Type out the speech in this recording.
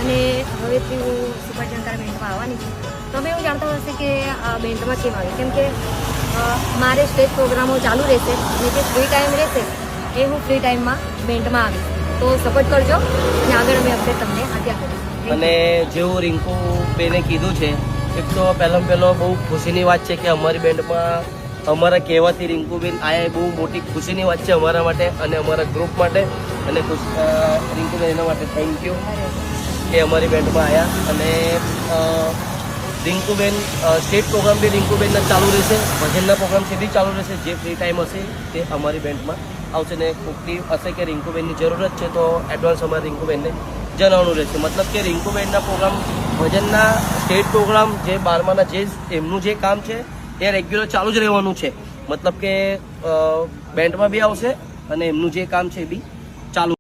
અને હવેથી હું સુપર ઝંકાર બેન્ડમાં આવવાની છું. તમે એવું જાણતા હશે કે બેન્ડમાં કેમ આવી, કેમ કે મારે સ્ટેજ પ્રોગ્રામો ચાલુ રહેશે અને જે ફ્રી ટાઈમ રહેશે એ હું ફ્રી ટાઈમમાં બેન્ડમાં આવીશ. તો સપોર્ટ કરજો અને આગળ અમે અપડેટ તમને આપ્યા કરીશું. અને જેવું રિંકુબેને કીધું છે, એક તો પહેલો બહુ ખુશીની વાત છે કે અમારી બેન્ડમાં અમારા કહેવાથી રિંકુબેન આયા એ બહુ મોટી ખુશીની વાત છે અમારા માટે અને અમારા ગ્રુપ માટે. અને રિંકુબેન એના માટે થેન્ક યુ કે અમારી બેન્ડમાં આવ્યા. અને રિંકુબેન સ્ટેજ પ્રોગ્રામ બી રિંકુબેનના ચાલુ રહેશે, ભજનના પ્રોગ્રામ બી ચાલુ રહેશે. જે ફ્રી ટાઈમ હશે તે અમારી બેન્ડમાં આવશે. ને કોકની હશે કે રિંકુબેનની જરૂરત છે તો એડવાન્સ અમારે રિંકુબેનને જણાવવાનું રહેશે. મતલબ કે રિંકુબેનના પ્રોગ્રામ, ભજનના સ્ટેજ પ્રોગ્રામ, જે 12માના જે એમનું જે કામ છે એ રેગ્યુલર ચાલુ જ રહેવાનું છે. મતલબ કે બેન્ડમાં બી આવશે અને એમનું જે કામ છે એ બી ચાલુ